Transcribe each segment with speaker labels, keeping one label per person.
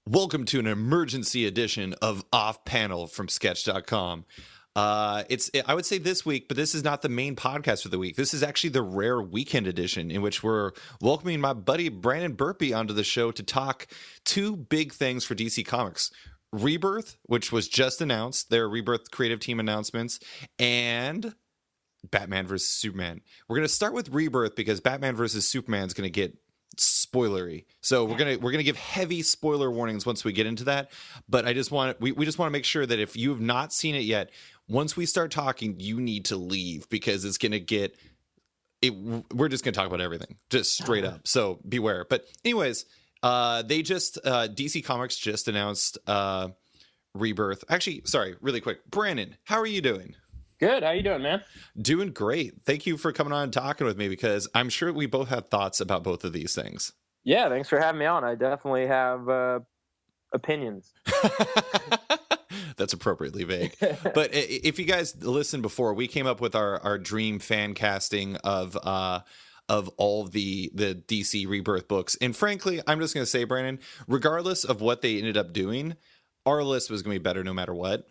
Speaker 1: Welcome to an emergency edition of Off Panel from Sketch.com. I would say this week, but this is not the main podcast for the week. This is actually the rare weekend edition in which we're welcoming my buddy Brandon Burpee onto the show to talk two big things for DC Comics. Rebirth, which was just announced, their Rebirth creative team announcements, and Batman vs. Superman. We're going to start with Rebirth because Batman vs. Superman is going to get spoilery, so we're gonna give heavy spoiler warnings once we get into that. But I just want we just want to make sure that if you have not seen it yet, once we start talking, you need to leave because it's gonna get it. We're just gonna talk about everything, just straight up. So beware. But anyways, DC Comics just announced Rebirth. Actually, sorry, really quick, Brandon, how are you doing?
Speaker 2: Good. How you doing, man?
Speaker 1: Doing great. Thank you for coming on and talking with me because I'm sure we both have thoughts about both of these things.
Speaker 2: Yeah, thanks for having me on. I definitely have opinions.
Speaker 1: That's appropriately vague. But if you guys listened before, we came up with our dream fan casting of all the DC Rebirth books. And frankly, I'm just going to say, Brandon, regardless of what they ended up doing, our list was going to be better no matter what.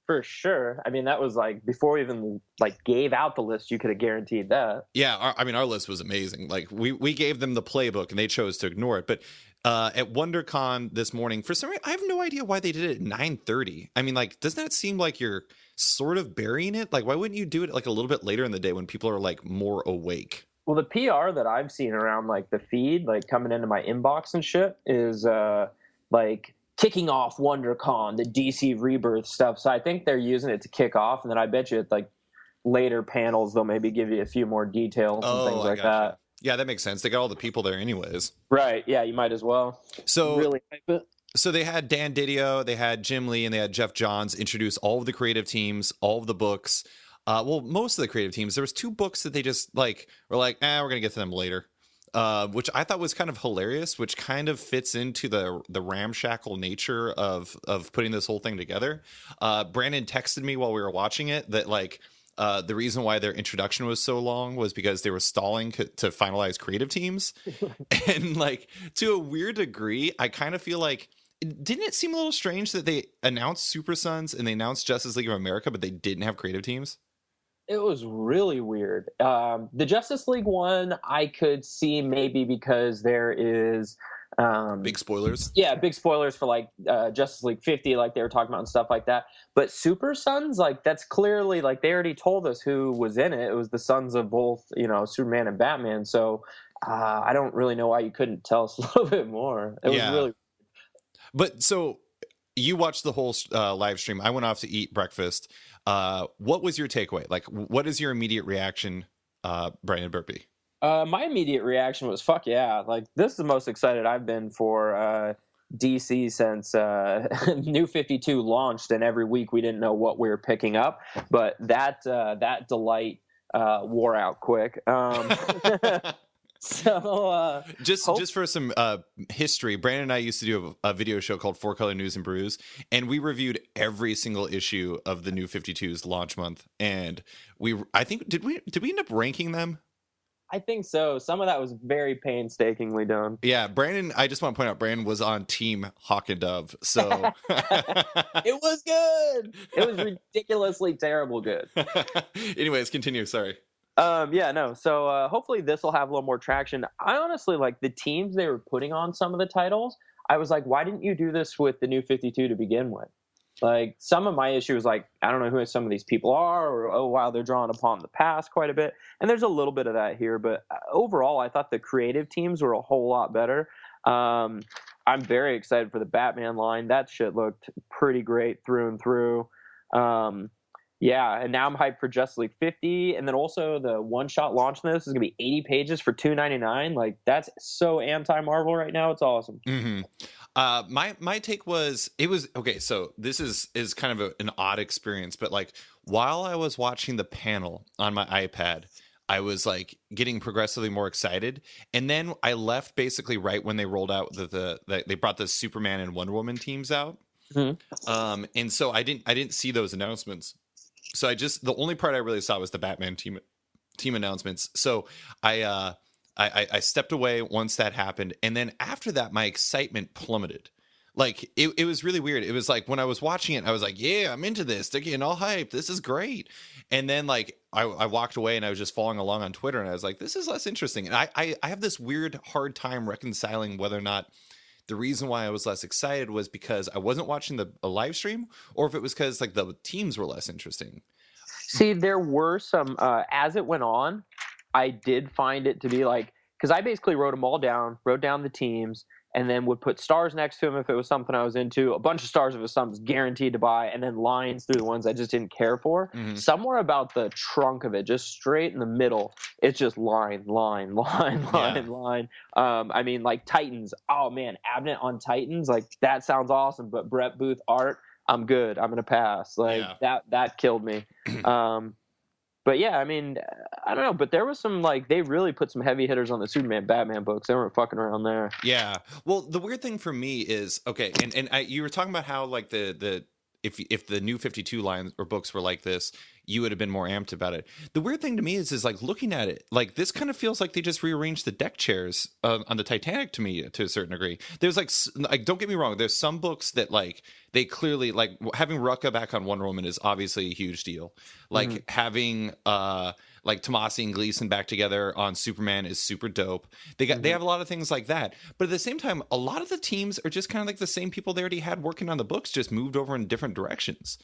Speaker 2: For sure. I mean, that was like before we even like gave out the list, you could have guaranteed that.
Speaker 1: Yeah, our list was amazing. Like we gave them the playbook and they chose to ignore it. But at WonderCon this morning, for some reason, I have no idea why they did it at 9:30. I mean, like, doesn't that seem like you're sort of burying it? Like, why wouldn't you do it like a little bit later in the day when people are like more awake?
Speaker 2: Well, the PR that I've seen around like the feed, like coming into my inbox and shit, is like kicking off WonderCon, the DC Rebirth stuff. So I think they're using it to kick off, and then I bet you at like later panels they'll maybe give you a few more details and things like that.
Speaker 1: Yeah, that makes sense. They got all the people there anyways.
Speaker 2: Right. Yeah, you might as well.
Speaker 1: So
Speaker 2: really hype it.
Speaker 1: So they had Dan Didio, they had Jim Lee, and they had Jeff Johns introduce all of the creative teams, all of the books. Well, most of the creative teams. There was two books that they just like were like, we're gonna get to them later. Which I thought was kind of hilarious, which kind of fits into the ramshackle nature of putting this whole thing together. Brandon texted me while we were watching it that like the reason why their introduction was so long was because they were stalling to finalize creative teams. And like to a weird degree, I kind of feel like, didn't it seem a little strange that they announced Super Sons and they announced Justice League of America, but they didn't have creative teams?
Speaker 2: It was really weird. The Justice League one, I could see maybe because there is
Speaker 1: big spoilers.
Speaker 2: Yeah, big spoilers for like Justice League 50, like they were talking about and stuff like that. But Super Sons, like that's clearly like they already told us who was in it. It was the sons of both, Superman and Batman. So I don't really know why you couldn't tell us a little bit more. It was really.
Speaker 1: But so you watched the whole live stream. I went off to eat breakfast. What was your takeaway? Like, what is your immediate reaction, Brandon Burpee?
Speaker 2: My immediate reaction was, fuck yeah. Like, this is the most excited I've been for DC since New 52 launched, and every week we didn't know what we were picking up. But that delight wore out quick. So
Speaker 1: just for some history, Brandon and I used to do a video show called Four Color News and Brews, and we reviewed every single issue of the New 52's launch month. And I think did we end up ranking them?
Speaker 2: I think so. Some of that was very painstakingly done.
Speaker 1: Yeah, Brandon, I just want to point out Brandon was on Team Hawk and Dove. So
Speaker 2: it was good. It was ridiculously terrible good.
Speaker 1: Anyways, continue. Sorry.
Speaker 2: So hopefully this will have a little more traction. I honestly like the teams they were putting on some of the titles. I was like, why didn't you do this with the New 52 to begin with? Like, some of my issue was like, I don't know who some of these people are, or, oh, wow, they're drawing upon the past quite a bit. And there's a little bit of that here. But overall, I thought the creative teams were a whole lot better. I'm very excited for the Batman line. That shit looked pretty great through and through. And now I'm hyped for Justice League 50, and then also the one-shot launch of this is going to be 80 pages for $2.99. Like, that's so anti-Marvel right now. It's awesome.
Speaker 1: Mm-hmm. My take was, it was okay. So this is kind of an odd experience, but like while I was watching the panel on my iPad, I was like getting progressively more excited, and then I left basically right when they rolled out they brought the Superman and Wonder Woman teams out.
Speaker 2: Mm-hmm.
Speaker 1: And so I didn't see those announcements. So the only part I really saw was the Batman team announcements. So I stepped away once that happened, and then after that, my excitement plummeted. Like it was really weird. It was like when I was watching it, I was like, "Yeah, I'm into this. They're getting all hype. This is great." And then like I walked away, and I was just following along on Twitter, and I was like, "This is less interesting." And I have this weird hard time reconciling whether or not the reason why I was less excited was because I wasn't watching a live stream, or if it was because like the teams were less interesting.
Speaker 2: See, there were some as it went on, I did find it to be like, because I basically wrote them all down, wrote down the teams, and then would put stars next to them if it was something I was into, a bunch of stars if it was something guaranteed to buy, and then lines through the ones I just didn't care for.
Speaker 1: Mm-hmm.
Speaker 2: Somewhere about the trunk of it, just straight in the middle, it's just line. I mean, like Titans. Oh man, Abnett on Titans, like that sounds awesome. But Brett Booth art, I'm good. I'm gonna pass. Like that killed me. But yeah, I mean, I don't know. But there was some, like, they really put some heavy hitters on the Superman Batman books. They weren't fucking around there.
Speaker 1: Yeah. Well, the weird thing for me is, okay, and you were talking about how like if the new 52 lines or books were like this, you would have been more amped about it. The weird thing to me is like looking at it, like this kind of feels like they just rearranged the deck chairs on the Titanic to me to a certain degree. There's like don't get me wrong, there's some books that like they clearly, like having Rucka back on Wonder Woman is obviously a huge deal. Like having like Tomasi and Gleason back together on Superman is super dope. They have a lot of things like that. But at the same time, a lot of the teams are just kind of like the same people they already had working on the books, just moved over in different directions.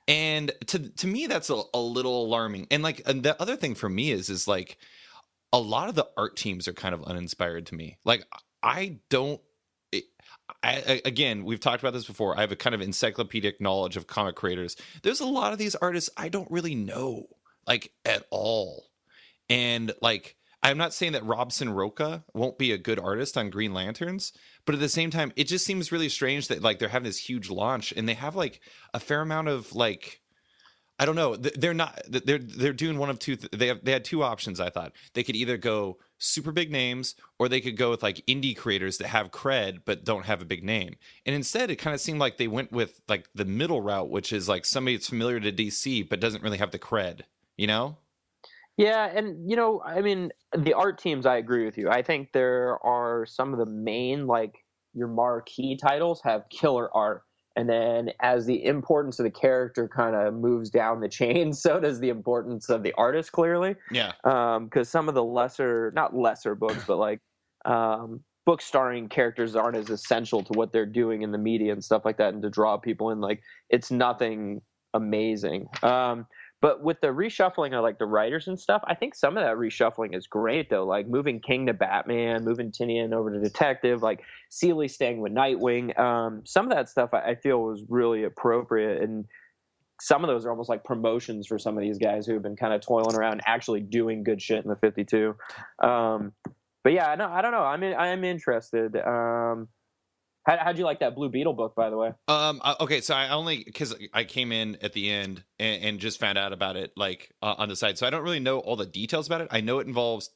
Speaker 1: And to me, that's a little alarming. And like, and the other thing for me is like a lot of the art teams are kind of uninspired to me. Like again, we've talked about this before. I have a kind of encyclopedic knowledge of comic creators. There's a lot of these artists I don't really know, like, at all. And like, I'm not saying that Robson Roca won't be a good artist on Green Lanterns, but at the same time, it just seems really strange that like they're having this huge launch and they have like a fair amount of like, I don't know. They're doing one of two. They had two options. I thought they could either go super big names or they could go with like indie creators that have cred but don't have a big name. And instead, it kind of seemed like they went with like the middle route, which is like somebody that's familiar to DC but doesn't really have the cred. You know?
Speaker 2: Yeah, and I mean, the art teams. I agree with you. I think there are some of the main, like, your marquee titles have killer art. And then as the importance of the character kind of moves down the chain, so does the importance of the artist, clearly.
Speaker 1: Yeah.
Speaker 2: Because some of the not lesser books, but like books starring characters aren't as essential to what they're doing in the media and stuff like that, and to draw people in, like, it's nothing amazing. But with the reshuffling of like the writers and stuff, I think some of that reshuffling is great though. Like moving King to Batman, moving Tinian over to Detective, like Seeley staying with Nightwing. Some of that stuff I feel was really appropriate, and some of those are almost like promotions for some of these guys who have been kind of toiling around, actually doing good shit in the 52. But yeah, I don't know. I'm interested. How'd you like that Blue Beetle book, by the way?
Speaker 1: Okay, so I only, because I came in at the end and just found out about it like on the side, so I don't really know all the details about it. I know it involves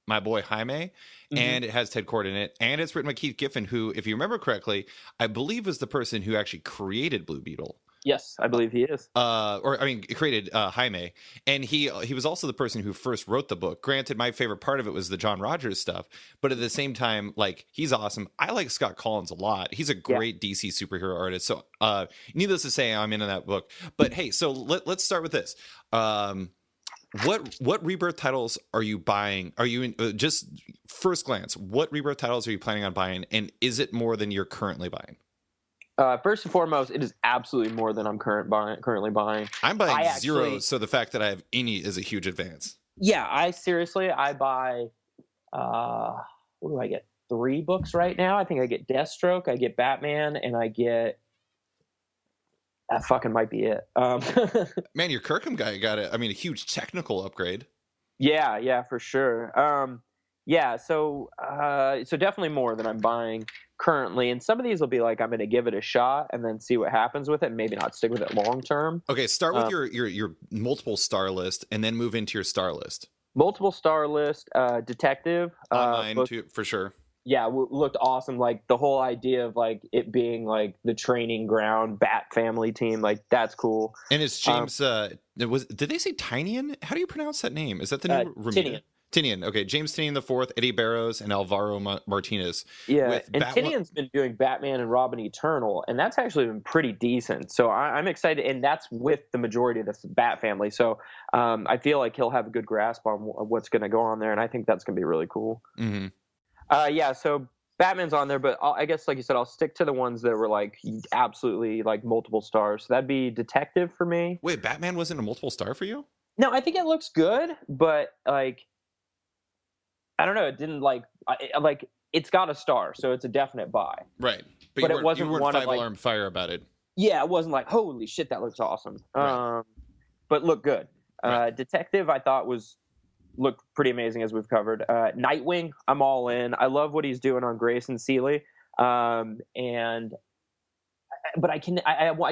Speaker 1: my boy Jaime, and it has Ted Kord in it, and it's written by Keith Giffen, who, if you remember correctly, I believe was the person who actually created Blue Beetle.
Speaker 2: Yes, I believe he is.
Speaker 1: Created Jaime, and he was also the person who first wrote the book. Granted, my favorite part of it was the John Rogers stuff, but at the same time, like, he's awesome. I like Scott Collins a lot. He's a great DC superhero artist. So, needless to say, I'm into that book. But hey, so let's start with this. What Rebirth titles are you buying? Are you in, just first glance? What Rebirth titles are you planning on buying, and is it more than you're currently buying?
Speaker 2: First and foremost, it is absolutely more than I'm currently buying.
Speaker 1: I'm buying zero, so the fact that I have any is a huge advance.
Speaker 2: Yeah, I buy, what do I get? 3 books right now. I think I get Deathstroke, I get Batman, and I get, that fucking might be it.
Speaker 1: Man, your Kirkham guy got a huge technical upgrade.
Speaker 2: Yeah, for sure. So definitely more than I'm buying currently, and some of these will be like, I'm going to give it a shot and then see what happens with it, and maybe not stick with it long term.
Speaker 1: Okay, start with your multiple star list, and then move into your star list.
Speaker 2: Multiple star list, Detective.
Speaker 1: Mine too, for sure.
Speaker 2: Yeah, looked awesome. Like the whole idea of like it being like the training ground Bat family team, like that's cool.
Speaker 1: And it's James. Did they say Tynion? How do you pronounce that name? Is that the new Ramita?
Speaker 2: Tinian.
Speaker 1: Tinian. Okay, James Tinian the fourth, Eddie Barrows, and Alvaro Martinez.
Speaker 2: Yeah,
Speaker 1: With
Speaker 2: and Tinian's been doing Batman and Robin Eternal, and that's actually been pretty decent. So I'm excited, and that's with the majority of the Bat family. So I feel like he'll have a good grasp on what's going to go on there, and I think that's going to be really cool.
Speaker 1: Mm-hmm.
Speaker 2: Yeah, so Batman's on there, but I guess, like you said, I'll stick to the ones that were like absolutely like multiple stars. So that'd be Detective for me.
Speaker 1: Wait, Batman wasn't a multiple star for you?
Speaker 2: No, I think it looks good, but like I don't know, it didn't like it's got a star, so it's a definite buy.
Speaker 1: Right,
Speaker 2: but it wasn't
Speaker 1: you weren't
Speaker 2: one of,
Speaker 1: five
Speaker 2: like,
Speaker 1: alarm fire about it.
Speaker 2: Yeah, it wasn't like holy shit, that looks awesome.
Speaker 1: Right.
Speaker 2: But looked good.
Speaker 1: Right.
Speaker 2: Detective, I thought looked pretty amazing, as we've covered. Nightwing, I'm all in. I love what he's doing on Grayson Seeley, but I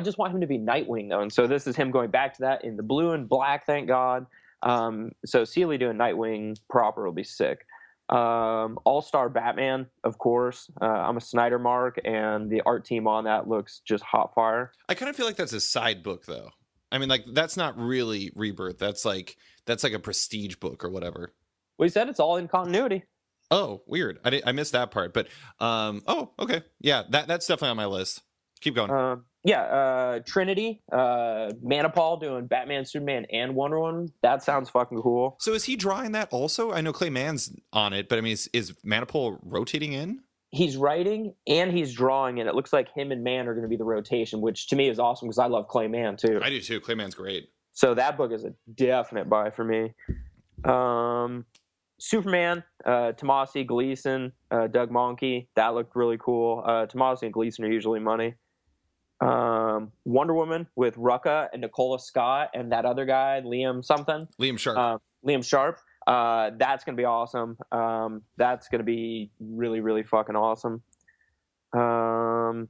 Speaker 2: just want him to be Nightwing though, and so this is him going back to that in the blue and black. Thank God. So Seeley doing Nightwing proper will be sick. All-Star Batman, of course. I'm a Snyder mark, and the art team on that looks just hot fire.
Speaker 1: I kind of feel like that's a side book, though. I mean, like that's not really Rebirth. That's like a prestige book or whatever.
Speaker 2: Well, he said it's all in continuity.
Speaker 1: Oh, weird. I missed that part, but oh, okay, yeah, that's definitely on my list. Keep going.
Speaker 2: Trinity, Manipal doing Batman, Superman, and Wonder Woman. That sounds fucking cool.
Speaker 1: So is he drawing that also? I know Clay Mann's on it, but I mean, is Manipal rotating in?
Speaker 2: He's writing and he's drawing, and it looks like him and Mann are going to be the rotation, which to me is awesome because I love Clay Mann too.
Speaker 1: I do too. Clay Mann's great.
Speaker 2: So that book is a definite buy for me. Superman, Tomasi, Gleason, Doug Mahnke. That looked really cool. Tomasi and Gleason are usually money. Wonder Woman with Rucka and Nicola Scott and that other guy, Liam Sharp. That's going to be awesome. That's going to be really, really fucking awesome. I've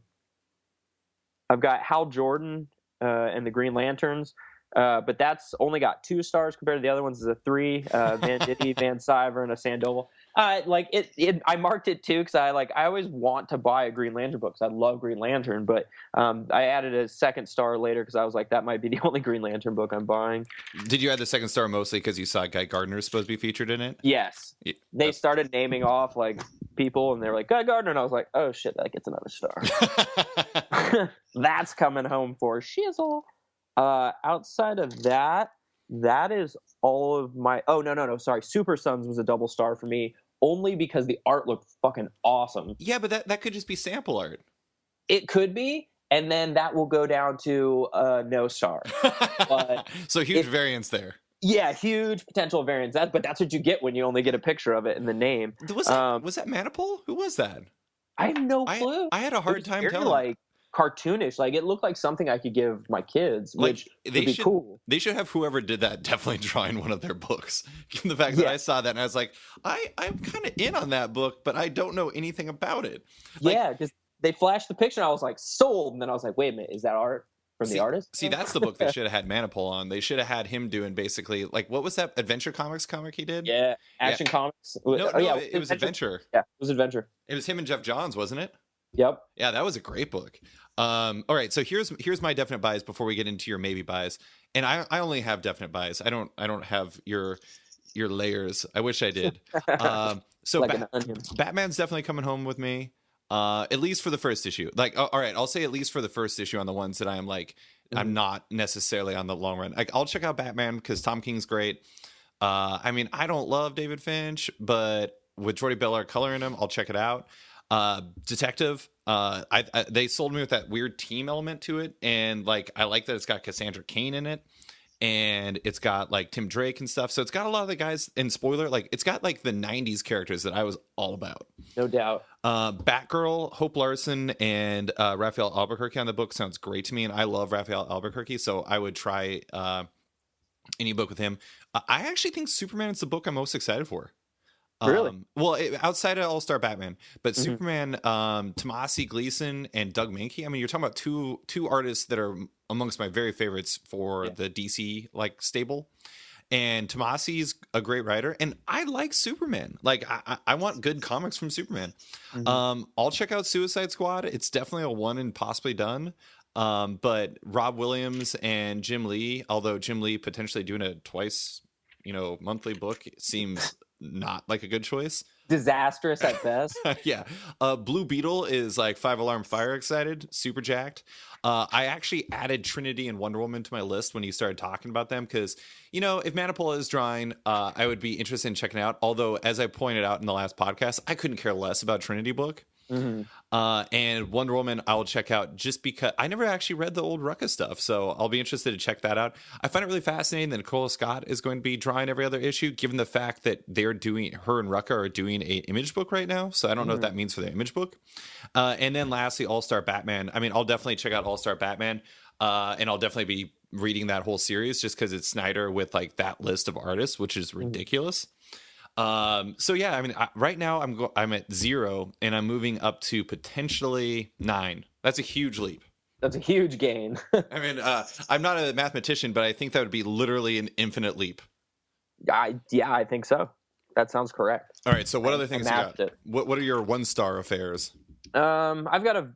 Speaker 2: got Hal Jordan and the Green Lanterns. But that's only got 2 stars compared to the other ones is a 3. Van Ditti, Van Syver, and a Sandoval. Like it, I marked it too because I always want to buy a Green Lantern book because I love Green Lantern, but I added a 2nd star later because I was like, that might be the only Green Lantern book I'm buying.
Speaker 1: Did you add the 2nd star mostly because you saw Guy Gardner is supposed to be featured in it?
Speaker 2: Yes. Yeah. They started naming off like people, and they were like Guy Gardner, and I was like, oh shit, that gets another star. That's coming home for shizzle. Outside of that is all of my. Oh no! Sorry, Super Sons was a double star for me only because the art looked fucking awesome.
Speaker 1: Yeah, but that could just be sample art.
Speaker 2: It could be, and then that will go down to no star. But
Speaker 1: so huge variance there.
Speaker 2: Yeah, huge potential variance. But that's what you get when you only get a picture of it in the name.
Speaker 1: Was that Manipul? Who was that?
Speaker 2: I have no clue.
Speaker 1: I had a hard time telling.
Speaker 2: Like cartoonish, like it looked like something I could give my kids, which would be cool.
Speaker 1: They should have whoever did that definitely drawing one of their books. Given the fact that I saw that and I was like, I'm kind of in on that book, but I don't know anything about it.
Speaker 2: Yeah, because they flashed the picture and I was like, sold. And then I was like, wait a minute, is that art from the artist?
Speaker 1: See, that's the book they should have had Manipul on. They should have had him doing basically like, what was that Adventure Comics comic he did?
Speaker 2: Yeah, Action Comics.
Speaker 1: It was Adventure.
Speaker 2: Yeah, it was Adventure.
Speaker 1: It was him and Jeff Johns, wasn't it?
Speaker 2: Yep.
Speaker 1: Yeah, that was a great book. All right, so here's my definite buys before we get into your maybe buys. And I only have definite buys. I don't have your layers. I wish I did. So
Speaker 2: like an onion.
Speaker 1: Batman's definitely coming home with me. At least for the first issue. Like, all right, I'll say at least for the first issue on the ones that I'm like, I'm not necessarily on the long run. Like, I'll check out Batman because Tom King's great. I mean, I don't love David Finch, but with Jordi Belair coloring him, I'll check it out. Detective, they sold me with that weird team element to it, and like I like that it's got Cassandra Cain in it, and it's got like Tim Drake and stuff, so it's got a lot of the guys. And spoiler, like it's got like the 90s characters that I was all about.
Speaker 2: No doubt.
Speaker 1: Batgirl, Hope Larson, and Raphael Albuquerque on the book sounds great to me, and I love Raphael Albuquerque, so I would try any book with him. I actually think Superman is the book I'm most excited for.
Speaker 2: Really?
Speaker 1: Outside of All-Star Batman, but Superman, Tomasi Gleason and Doug Mahnke. I mean, you're talking about two artists that are amongst my very favorites for the DC like stable, And Tomasi's a great writer, and I like Superman. Like I want good comics from Superman. I'll check out Suicide Squad. It's definitely a one and possibly done. But Rob Williams and Jim Lee, although Jim Lee potentially doing a twice, monthly book seems not like a good choice.
Speaker 2: Disastrous at best.
Speaker 1: Yeah. Blue Beetle is like 5 Alarm Fire excited, super jacked. I actually added Trinity and Wonder Woman to my list when you started talking about them because, if Manipola is drawing, I would be interested in checking it out. Although, as I pointed out in the last podcast, I couldn't care less about Trinity book. And Wonder Woman I'll check out just because I never actually read the old Rucka stuff, so I'll be interested to check that out. I find it really fascinating that Nicola Scott is going to be drawing every other issue, given the fact that her and Rucka are doing a image book right now, so I don't know what that means for the image book. And then lastly, All-Star Batman. I mean, I'll definitely check out All-Star Batman, and I'll definitely be reading that whole series just because it's Snyder with like that list of artists, which is ridiculous. So yeah, I mean, right now I'm at 0 and I'm moving up to potentially 9. That's a huge leap.
Speaker 2: That's a huge gain.
Speaker 1: I mean, I'm not a mathematician, but I think that would be literally an infinite leap.
Speaker 2: Yeah, I think so. That sounds correct.
Speaker 1: All right. So what other things you got?
Speaker 2: It.
Speaker 1: What are your 1-star affairs?
Speaker 2: I've got a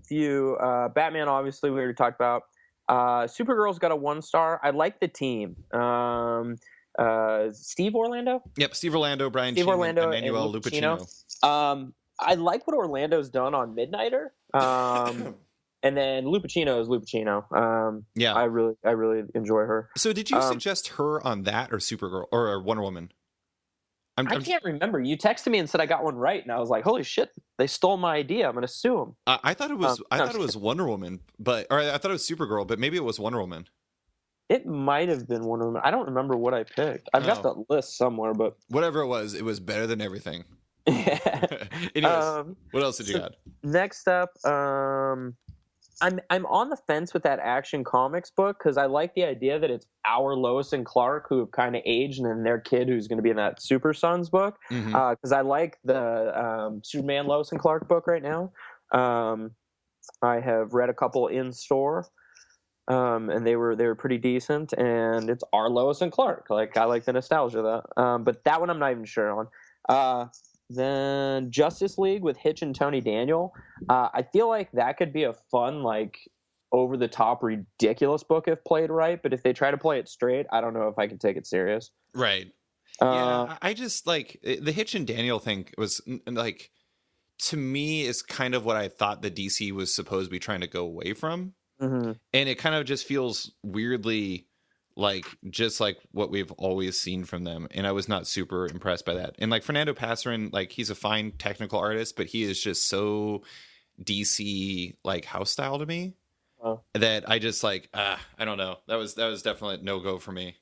Speaker 2: few. Batman, obviously, we already talked about. Supergirl's got a 1-star. I like the team. Steve Orlando?
Speaker 1: Yep, Steve Orlando, Brian
Speaker 2: Steve
Speaker 1: Sheen,
Speaker 2: Orlando,
Speaker 1: Emmanuel
Speaker 2: and
Speaker 1: Lupacchino.
Speaker 2: I like what Orlando's done on Midnighter. And then Lupacchino is Lupacchino.
Speaker 1: Yeah.
Speaker 2: I really enjoy her.
Speaker 1: So did you suggest her on that or Supergirl or Wonder Woman?
Speaker 2: I can't remember. You texted me and said I got one right, and I was like, "Holy shit! They stole my idea. I'm going to sue them."
Speaker 1: I thought it was. I thought it was Wonder Woman, I thought it was Supergirl, but maybe it was Wonder Woman.
Speaker 2: It might have been Wonder Woman. I don't remember what I picked. I've got the list somewhere, but
Speaker 1: whatever it was better than everything.
Speaker 2: Yeah.
Speaker 1: Anyways, what else did you got?
Speaker 2: Next up, I'm on the fence with that Action Comics book because I like the idea that it's our Lois and Clark who have kind of aged, and then their kid who's going to be in that Super Sons book. Because I like the Superman Lois and Clark book right now. I have read a couple in store. And they were pretty decent, and it's our Lois and Clark. Like I like the nostalgia of that. But that one I'm not even sure on. Then Justice League with Hitch and Tony Daniel. I feel like that could be a fun, like over the top, ridiculous book if played right. But if they try to play it straight, I don't know if I can take it serious.
Speaker 1: Right. Yeah, I just like the Hitch and Daniel thing was like, to me, is kind of what I thought the DC was supposed to be trying to go away from. And it kind of just feels weirdly just like what we've always seen from them. And I was not super impressed by that. And like Fernando Passarin, like he's a fine technical artist, but he is just so DC like house style to me that I just like, I don't know. That was definitely a no-go for me.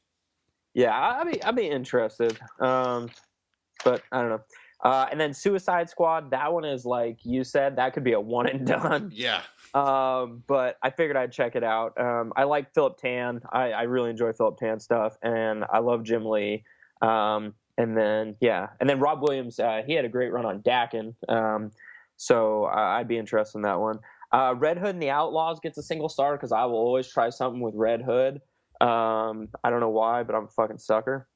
Speaker 2: Yeah, I'd be interested. But I don't know. And then Suicide Squad, that one is like you said, that could be a one and done.
Speaker 1: Yeah.
Speaker 2: But I figured I'd check it out. I like Philip Tan. I really enjoy Philip Tan stuff, and I love Jim Lee. And then Rob Williams, he had a great run on Dakin. So I'd be interested in that one. Red Hood and the Outlaws gets a single star because I will always try something with Red Hood. I don't know why, but I'm a fucking sucker.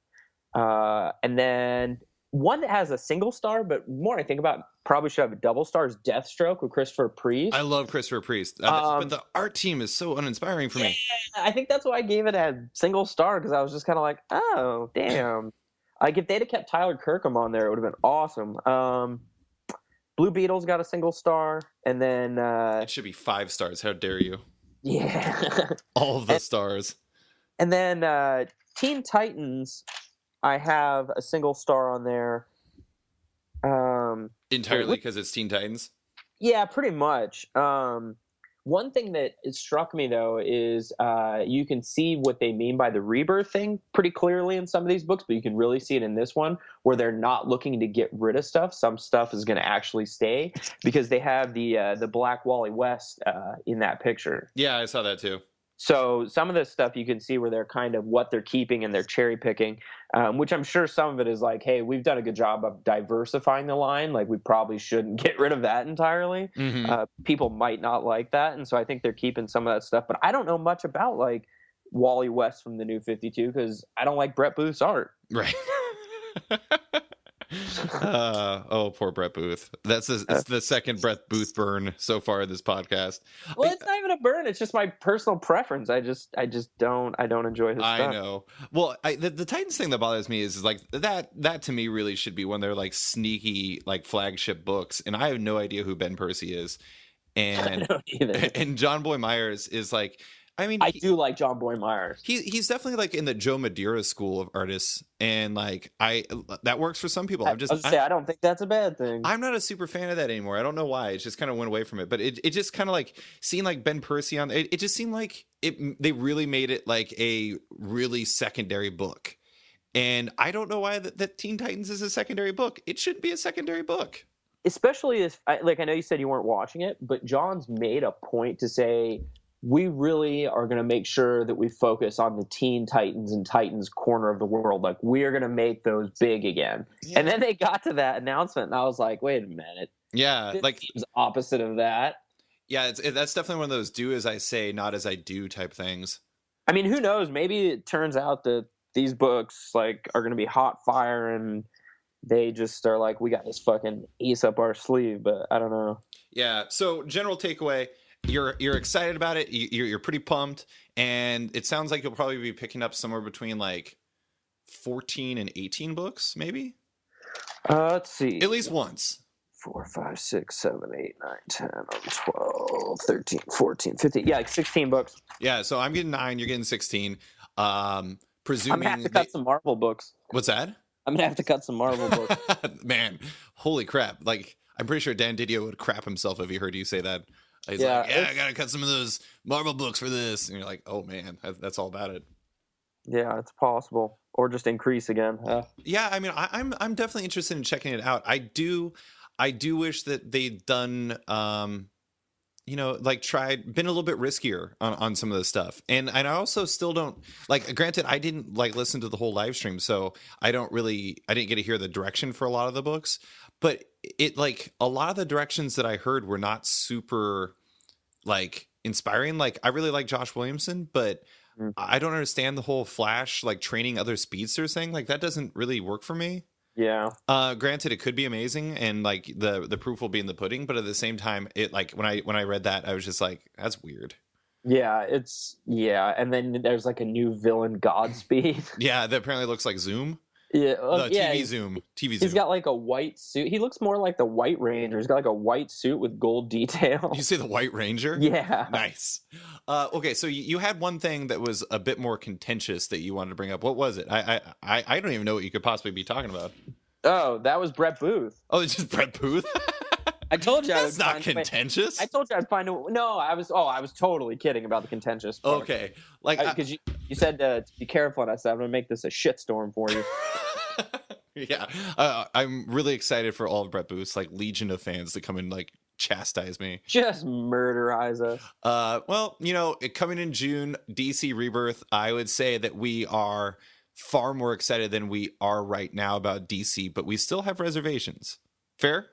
Speaker 2: And then one that has a single star, but more I think about probably should have a double star is Deathstroke with Christopher Priest.
Speaker 1: I love Christopher Priest, but the art team is so uninspiring for me.
Speaker 2: I think that's why I gave it a single star because I was just kind of like, oh, damn. Like if they'd have kept Tyler Kirkham on there, it would have been awesome. Blue Beetle's got a single star, and then
Speaker 1: it should be 5 stars. How dare you?
Speaker 2: Yeah,
Speaker 1: all of the stars.
Speaker 2: And then Teen Titans, I have a single star on there.
Speaker 1: Entirely because it's Teen Titans?
Speaker 2: Yeah, pretty much. One thing that struck me, though, is you can see what they mean by the Rebirth thing pretty clearly in some of these books, but you can really see it in this one where they're not looking to get rid of stuff. Some stuff is going to actually stay because they have the Black Wally West in that picture.
Speaker 1: Yeah, I saw that too.
Speaker 2: So some of this stuff you can see where they're kind of what they're keeping and they're cherry picking, which I'm sure some of it is like, hey, we've done a good job of diversifying the line. Like we probably shouldn't get rid of that entirely. People might not like that. And so I think they're keeping some of that stuff. But I don't know much about like Wally West from the New 52 because I don't like Brett Booth's art.
Speaker 1: Right. Oh, poor Brett Booth. It's the second Brett Booth burn so far in this podcast.
Speaker 2: Well, it's not even a burn. It's just my personal preference. I just don't enjoy his stuff.
Speaker 1: I know. Well, the Titans thing that bothers me is like that to me really should be one of their like sneaky like flagship books, and I have no idea who Ben Percy is, and
Speaker 2: I don't either.
Speaker 1: And John Boy Myers is like. I mean,
Speaker 2: I do like John Boy Myers.
Speaker 1: He's definitely like in the Joe Madeira school of artists, and like that works for some people.
Speaker 2: I don't think that's a bad thing.
Speaker 1: I'm not a super fan of that anymore. I don't know why. It just kind of went away from it. But it just kind of like seeing like Ben Percy on it just seemed like they really made it like a really secondary book. And I don't know why that Teen Titans is a secondary book. It shouldn't be a secondary book.
Speaker 2: Especially if I know you said you weren't watching it, but John's made a point to say we really are going to make sure that we focus on the Teen Titans and Titans corner of the world. Like, we are going to make those big again. Yeah. And then they got to that announcement, and I was like, wait a minute.
Speaker 1: Yeah.
Speaker 2: This
Speaker 1: like
Speaker 2: seems opposite of that.
Speaker 1: Yeah, that's definitely one of those do as I say, not as I do type things.
Speaker 2: I mean, who knows? Maybe it turns out that these books like are going to be hot fire and they just are like, we got this fucking ace up our sleeve, but I don't know.
Speaker 1: Yeah. So general takeaway, you're excited about it. You're pretty pumped, and it sounds like you'll probably be picking up somewhere between like 14 and 18 books, maybe.
Speaker 2: Let's see.
Speaker 1: At least once.
Speaker 2: 4, 5, 6, 7, 8, 9, 10, 12, 13, 14, 15. Yeah, like 16 books.
Speaker 1: Yeah. So I'm getting 9. You're getting 16. Presuming
Speaker 2: I'm gonna have to cut some Marvel books.
Speaker 1: What's that?
Speaker 2: I'm gonna have to cut some Marvel books.
Speaker 1: Man, holy crap! Like, I'm pretty sure Dan Didio would crap himself if he heard you say that. He's like, I gotta cut some of those Marvel books for this, and you're like, oh man, that's all about it.
Speaker 2: Yeah, it's possible, or just increase again.
Speaker 1: Yeah, I mean, I'm definitely interested in checking it out. I do wish that they'd done, like been a little bit riskier on some of this stuff, and I also still don't like. Granted, I didn't like listen to the whole live stream, so I didn't get to hear the direction for a lot of the books. But it like a lot of the directions that I heard were not super like inspiring. Like, I really like Josh Williamson, but I don't understand the whole Flash like training other speedsters thing. Like, that doesn't really work for me.
Speaker 2: Yeah.
Speaker 1: Granted, it could be amazing, and like the proof will be in the pudding. But at the same time, it like when I read that, I was just like, that's weird.
Speaker 2: Yeah, and then there's like a new villain, Godspeed.
Speaker 1: Yeah, that apparently looks like Zoom.
Speaker 2: Yeah,
Speaker 1: TV Zoom.
Speaker 2: He's got like a white suit. He looks more like the White Ranger. He's got like a white suit with gold details.
Speaker 1: You say the White Ranger?
Speaker 2: Yeah.
Speaker 1: Nice. Okay, so you had one thing that was a bit more contentious that you wanted to bring up. What was it? I don't even know what you could possibly be talking about.
Speaker 2: Oh, that was Brett Booth.
Speaker 1: Oh, it's just Brett Booth?
Speaker 2: I told you
Speaker 1: that's not contentious.
Speaker 2: I told you I'd find a no. I was totally kidding about the contentious part.
Speaker 1: Okay, like
Speaker 2: because you said to be careful, and I said I'm gonna make this a shitstorm for you.
Speaker 1: Yeah, I'm really excited for all of Brett Booth's like legion of fans to come and like chastise me,
Speaker 2: just murderize us.
Speaker 1: Well, coming in June, DC Rebirth. I would say that we are far more excited than we are right now about DC, but we still have reservations. Fair?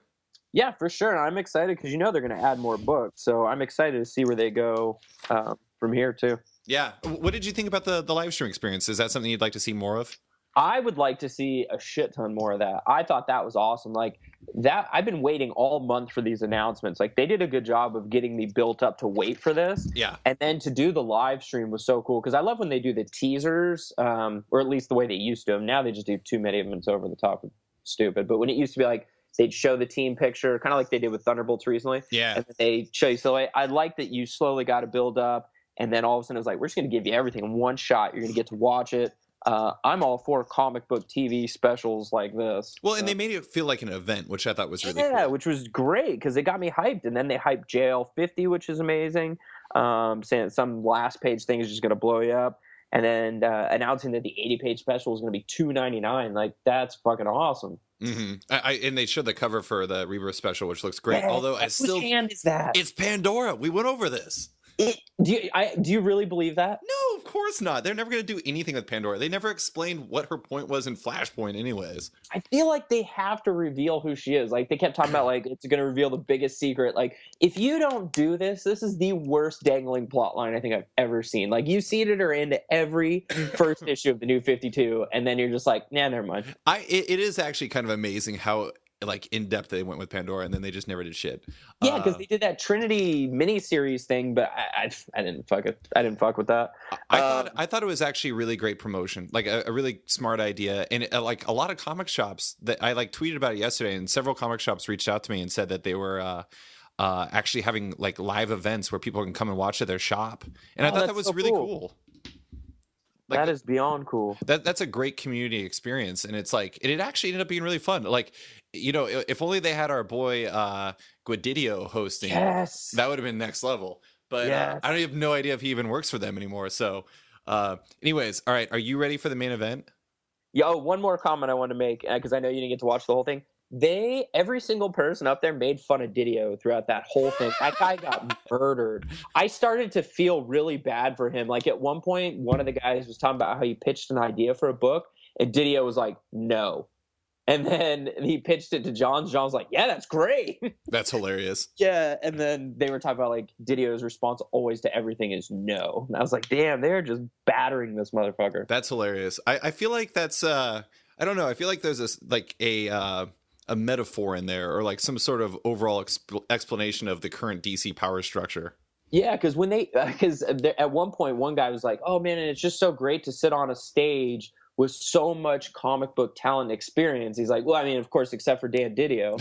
Speaker 2: Yeah, for sure. I'm excited because they're going to add more books, so I'm excited to see where they go from here too.
Speaker 1: Yeah. What did you think about the live stream experience? Is that something you'd like to see more of?
Speaker 2: I would like to see a shit ton more of that. I thought that was awesome. Like that, I've been waiting all month for these announcements. Like, they did a good job of getting me built up to wait for this.
Speaker 1: Yeah.
Speaker 2: And then to do the live stream was so cool because I love when they do the teasers, or at least the way they used to. Now they just do too many of them. It's over the top and stupid. But when it used to be like, they'd show the team picture, kind of like they did with Thunderbolts recently.
Speaker 1: Yeah.
Speaker 2: And then they show you. So I like that you slowly got to build up. And then all of a sudden it was like, we're just going to give you everything in one shot. You're going to get to watch it. I'm all for comic book TV specials like this.
Speaker 1: Well, and they made it feel like an event, which I thought was really cool.
Speaker 2: Yeah, which was great because it got me hyped. And then they hyped JL 50, which is amazing. Saying some last page thing is just going to blow you up. And then announcing that the 80-page special is going to be $2.99. Like, that's fucking awesome.
Speaker 1: Mm-hmm. And they showed the cover for the Rebirth special, which looks great.
Speaker 2: Yeah,
Speaker 1: although
Speaker 2: whose hand is that?
Speaker 1: It's Pandora. We went over this.
Speaker 2: Do you really believe that?
Speaker 1: No, of course not. They're never going to do anything with Pandora. They never explained what her point was in Flashpoint anyways.
Speaker 2: I feel like they have to reveal who she is. Like, they kept talking about, like, it's going to reveal the biggest secret. Like, if you don't do this, this is the worst dangling plot line I think I've ever seen. Like, you seeded her into every first issue of the New 52, and then you're just like, nah, never mind.
Speaker 1: It is actually kind of amazing how like in depth they went with Pandora, and then they just never did shit.
Speaker 2: Yeah, because they did that Trinity miniseries thing, but I didn't fuck it. I didn't fuck with that.
Speaker 1: I thought it was actually really great promotion, like a really smart idea, and like a lot of comic shops that I like tweeted about it yesterday, and several comic shops reached out to me and said that they were actually having like live events where people can come and watch at their shop, and I thought that was so really cool.
Speaker 2: Like, that is beyond cool.
Speaker 1: That's a great community experience, and it's like it actually ended up being really fun. Like, you know, if only they had our boy Guadidio hosting,
Speaker 2: yes,
Speaker 1: that would have been next level. But I don't have no idea if he even works for them anymore. So, anyways, all right, are you ready for the main event?
Speaker 2: Yo, one more comment I want to make because I know you didn't get to watch the whole thing. Every single person up there made fun of Didio throughout that whole thing. That guy got murdered. I started to feel really bad for him. Like, at one point, one of the guys was talking about how he pitched an idea for a book, and Didio was like, no. And then he pitched it to John. John's like, yeah, that's great.
Speaker 1: That's hilarious.
Speaker 2: Yeah. And then they were talking about, like, Didio's response always to everything is no. And I was like, damn, they're just battering this motherfucker.
Speaker 1: That's hilarious. I feel like that's, I don't know. I feel like there's this, like, a metaphor in there, or like some sort of overall explanation of the current DC power structure.
Speaker 2: Yeah, because at one point, one guy was like, oh man, and it's just so great to sit on a stage with so much comic book talent and experience. He's like, well, I mean, of course, except for Dan Didio.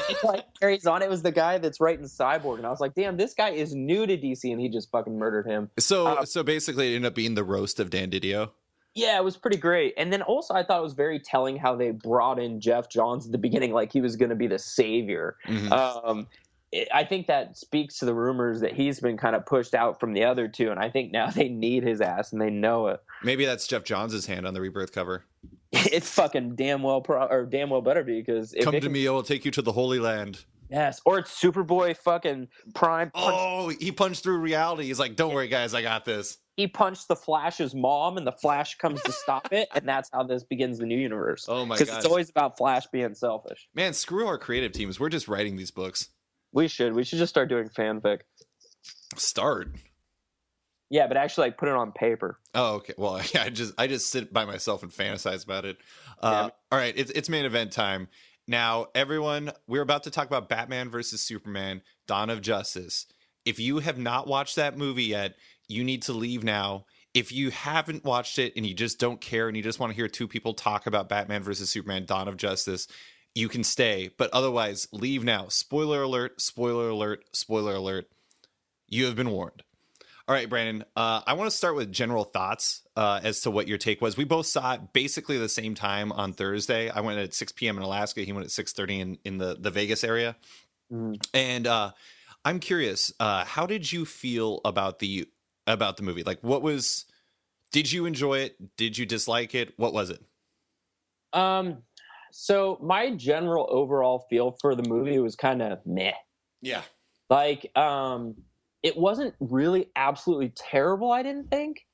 Speaker 2: It's like, carries on. It was the guy that's writing Cyborg, and I was like, damn, this guy is new to DC, and he just fucking murdered him.
Speaker 1: So basically, it ended up being the roast of Dan Didio.
Speaker 2: Yeah, it was pretty great. And then also I thought it was very telling how they brought in Jeff Johns at the beginning, like he was going to be the savior. Mm-hmm. I think that speaks to the rumors that he's been kind of pushed out from the other two, and I think now they need his ass, and they know it.
Speaker 1: Maybe that's Jeff Johns' hand on the Rebirth cover.
Speaker 2: It's fucking damn well better be, because
Speaker 1: come to me, I will take you to the Holy Land.
Speaker 2: Yes, or it's Superboy fucking Prime.
Speaker 1: He punched through reality. He's like, don't worry, guys, I got this.
Speaker 2: He punched the Flash's mom, and the Flash comes to stop it, and that's how this begins the new universe.
Speaker 1: Oh my god!
Speaker 2: Because it's always about Flash being selfish.
Speaker 1: Man, screw our creative teams. We're just writing these books.
Speaker 2: We should just start doing fanfic.
Speaker 1: Start.
Speaker 2: Yeah, but actually, like, put it on paper.
Speaker 1: Oh, okay. Well, I just sit by myself and fantasize about it. All right, it's main event time. Now, everyone, we're about to talk about Batman versus Superman, Dawn of Justice. If you have not watched that movie yet, you need to leave now. If you haven't watched it and you just don't care and you just want to hear two people talk about Batman versus Superman, Dawn of Justice, you can stay. But otherwise, leave now. Spoiler alert, spoiler alert, spoiler alert. You have been warned. All right, Brandon, I want to start with general thoughts as to what your take was. We both saw it basically the same time on Thursday. I went at 6 p.m. in Alaska. He went at 6:30 in the Vegas area. Mm. And I'm curious, how did you feel about the movie? Like, did you enjoy it? Did you dislike it? What was it?
Speaker 2: So my general overall feel for the movie was kind of meh.
Speaker 1: Yeah.
Speaker 2: Like, it wasn't really absolutely terrible, I didn't think,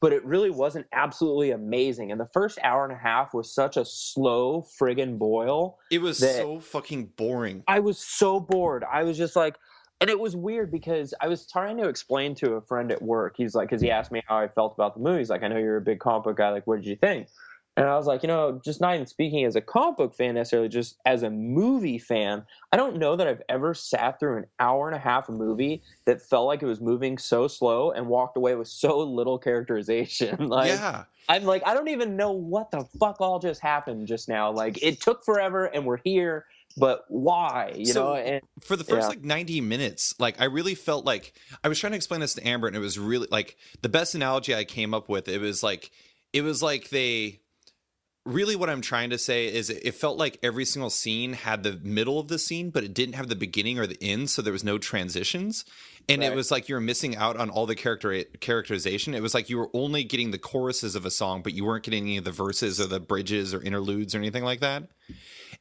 Speaker 2: but it really wasn't absolutely amazing. And the first hour and a half was such a slow friggin' boil.
Speaker 1: It was so fucking boring.
Speaker 2: I was so bored. I was just like, and it was weird because I was trying to explain to a friend at work. He's like, because he asked me how I felt about the movie. He's like, I know you're a big comic book guy. Like, what did you think? And I was like, just not even speaking as a comic book fan necessarily, just as a movie fan, I don't know that I've ever sat through an hour and a half of movie that felt like it was moving so slow and walked away with so little characterization. Like, yeah. I'm like, I don't even know what the fuck all just happened just now. Like, it took forever and we're here, but why? You know? And
Speaker 1: for the first like 90 minutes, like, I really felt like I was trying to explain this to Amber, and it was really like the best analogy I came up with. It was like they. Really what I'm trying to say is it felt like every single scene had the middle of the scene, but it didn't have the beginning or the end, so there was no transitions. And It was like you were missing out on all the characterization. It was like you were only getting the choruses of a song, but you weren't getting any of the verses or the bridges or interludes or anything like that.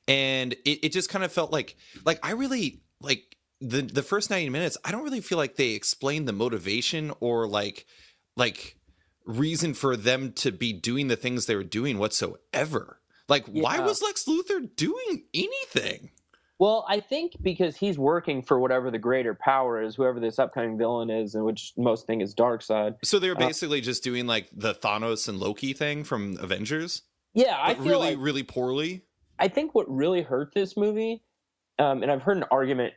Speaker 1: And it just kind of felt like I really like the first 90 minutes, I don't really feel like they explain the motivation or like reason for them to be doing the things they were doing whatsoever. Like, why was Lex Luthor doing anything?
Speaker 2: Well, I think because he's working for whatever the greater power is, whoever this upcoming villain is, and which most think is Darkseid.
Speaker 1: So they were basically just doing like the Thanos and Loki thing from Avengers.
Speaker 2: Yeah, I feel
Speaker 1: really,
Speaker 2: like,
Speaker 1: really poorly.
Speaker 2: I think what really hurt this movie, and I've heard an argument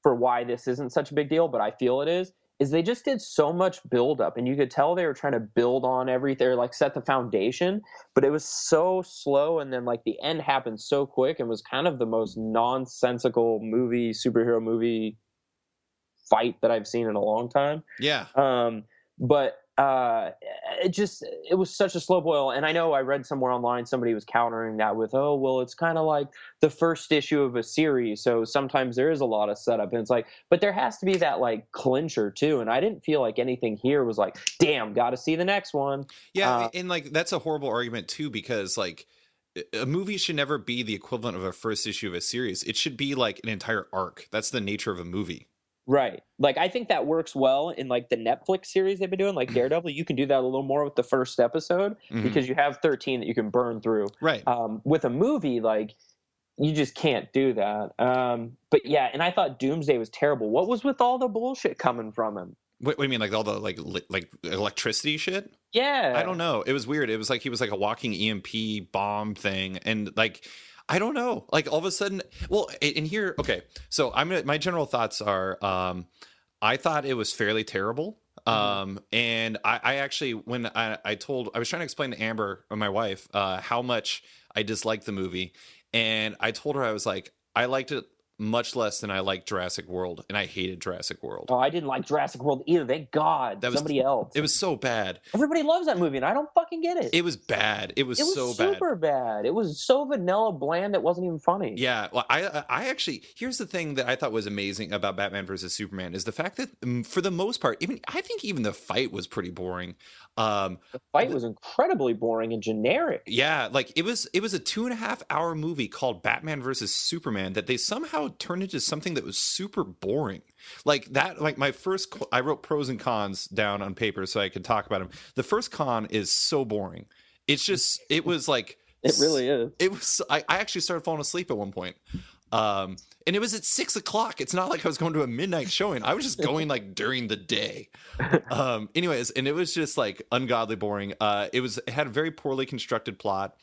Speaker 2: for why this isn't such a big deal, but I feel it is they just did so much build up, and you could tell they were trying to build on everything, or like set the foundation, but it was so slow, and then like the end happened so quick and was kind of the most nonsensical superhero movie fight that I've seen in a long time.
Speaker 1: Yeah.
Speaker 2: But it was such a slow boil. And I know I read somewhere online somebody was countering that with, oh, well, it's kind of like the first issue of a series, so sometimes there is a lot of setup. And it's like, but there has to be that like clincher too. And I didn't feel like anything here was like, damn, got to see the next one.
Speaker 1: Yeah, and like that's a horrible argument too, because like a movie should never be the equivalent of a first issue of a series. It should be like an entire arc. That's the nature of a movie.
Speaker 2: Right. Like, I think that works well in like the Netflix series they've been doing, like Daredevil. You can do that a little more with the first episode because you have 13 that you can burn through.
Speaker 1: Right.
Speaker 2: With a movie, like, you just can't do that. But yeah, and I thought Doomsday was terrible. What was with all the bullshit coming from him?
Speaker 1: What do you mean, like all the like electricity shit?
Speaker 2: Yeah.
Speaker 1: I don't know. It was weird. It was like he was like a walking EMP bomb thing, and like I don't know. Like all of a sudden, well, in here, okay. So my general thoughts are, I thought it was fairly terrible. And I actually, when I was trying to explain to Amber, my wife, how much I disliked the movie, and I told her, I was like, I liked it much less than I liked Jurassic World, and I hated Jurassic World.
Speaker 2: Oh, I didn't like Jurassic World either. Thank God. Somebody else.
Speaker 1: It was so bad.
Speaker 2: Everybody loves that movie, and I don't fucking get it.
Speaker 1: It was bad. It was so bad.
Speaker 2: Super bad. It was so vanilla bland. It wasn't even funny.
Speaker 1: Yeah. Well, I actually, here's the thing that I thought was amazing about Batman versus Superman is the fact that for the most part, I think even the fight was pretty boring.
Speaker 2: The fight was incredibly boring and generic.
Speaker 1: Yeah, like it was a 2.5-hour movie called Batman versus Superman that they somehow turned into something that was super boring. Like that, like I wrote pros and cons down on paper so I could talk about them. The first con is so boring. It was like
Speaker 2: it really is.
Speaker 1: It was. I actually started falling asleep at one point. And it was at 6 o'clock. It's not like I was going to a midnight showing. I was just going like during the day. Anyways, and it was just like ungodly boring. It had a very poorly constructed plot.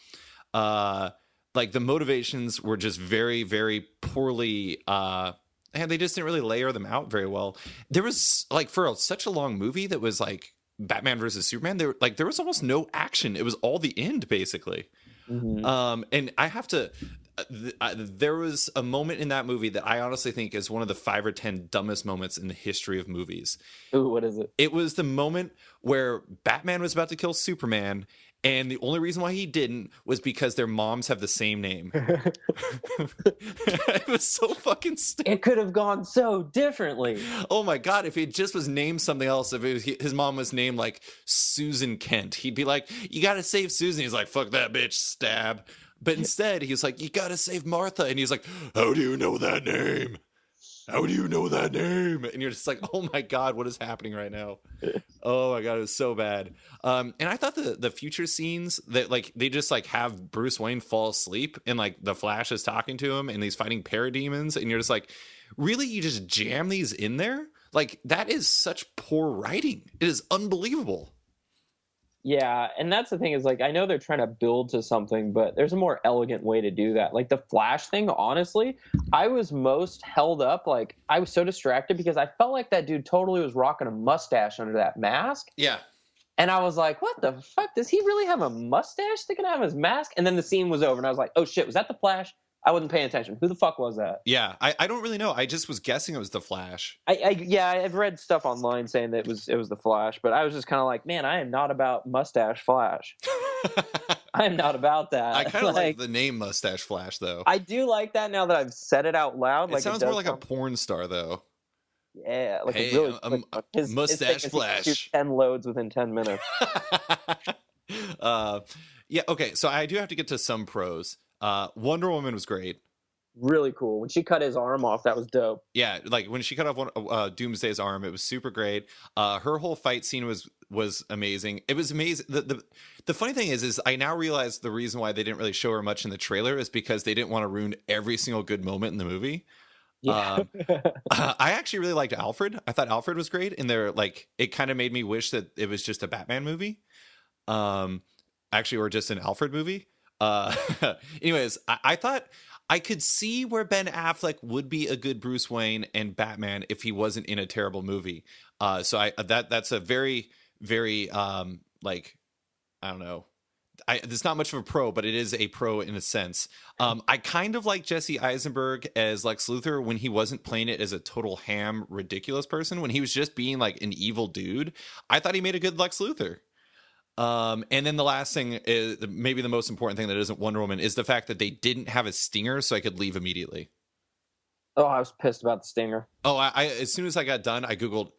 Speaker 1: Like the motivations were just very, very poorly, and they just didn't really layer them out very well. There was like such a long movie that was like Batman versus Superman. There was almost no action. It was all the end basically. And I have to. There was a moment in that movie that I honestly think is one of the 5 or 10 dumbest moments in the history of movies.
Speaker 2: Ooh, what is it?
Speaker 1: It was the moment where Batman was about to kill Superman, and the only reason why he didn't was because their moms have the same name. It was so fucking stupid.
Speaker 2: It could have gone so differently.
Speaker 1: Oh my God, if it just was named something else, if his mom was named like Susan Kent, he'd be like, you gotta save Susan. He's like, fuck that bitch, stab. But instead, he's like, you gotta save Martha. And he's like, how do you know that name? How do you know that name? And you're just like, oh my God, what is happening right now? Oh my God, it was so bad. And I thought the future scenes that like they just like have Bruce Wayne fall asleep and like the Flash is talking to him and he's fighting parademons. And you're just like, really? You just jam these in there? Like that is such poor writing. It is unbelievable.
Speaker 2: Yeah, and that's the thing is like I know they're trying to build to something, but there's a more elegant way to do that. Like the Flash thing, honestly, I was most held up. Like I was so distracted because I felt like that dude totally was rocking a mustache under that mask.
Speaker 1: Yeah.
Speaker 2: And I was like, what the fuck? Does he really have a mustache sticking out of his mask? And then the scene was over and I was like, oh shit, was that the Flash? I wasn't paying attention. Who the fuck was that?
Speaker 1: Yeah, I don't really know. I just was guessing it was the Flash.
Speaker 2: I've read stuff online saying that it was the Flash, but I was just kind of like, man, I am not about mustache Flash. I am not about that.
Speaker 1: I kind of like the name Mustache Flash, though.
Speaker 2: I do like that now that I've said it out loud.
Speaker 1: It sounds more like a porn star, though.
Speaker 2: Yeah, like
Speaker 1: hey,
Speaker 2: a really his
Speaker 1: Mustache Flash.
Speaker 2: 10 loads within 10 minutes.
Speaker 1: Yeah. Okay. So I do have to get to some pros. Wonder Woman was great.
Speaker 2: Really cool. When she cut his arm off, that was dope.
Speaker 1: Yeah, like when she cut off Doomsday's arm, it was super great. Her whole fight scene was amazing. It was amazing. The funny thing is I now realize the reason why they didn't really show her much in the trailer is because they didn't want to ruin every single good moment in the movie.
Speaker 2: Yeah.
Speaker 1: I actually really liked Alfred. I thought Alfred was great, and it kind of made me wish that it was just a Batman movie, actually, or just an Alfred movie. Anyways, I thought I could see where Ben Affleck would be a good Bruce Wayne and Batman if he wasn't in a terrible movie. So that's a very, very like, I don't know. It's not much of a pro, but it is a pro in a sense. I kind of like Jesse Eisenberg as Lex Luthor when he wasn't playing it as a total ham, ridiculous person. When he was just being like an evil dude, I thought he made a good Lex Luthor. And then the last thing is maybe the most important thing that isn't Wonder Woman is the fact that they didn't have a stinger, so I could leave immediately.
Speaker 2: Oh, I was pissed about the stinger.
Speaker 1: Oh, I as soon as I got done, I Googled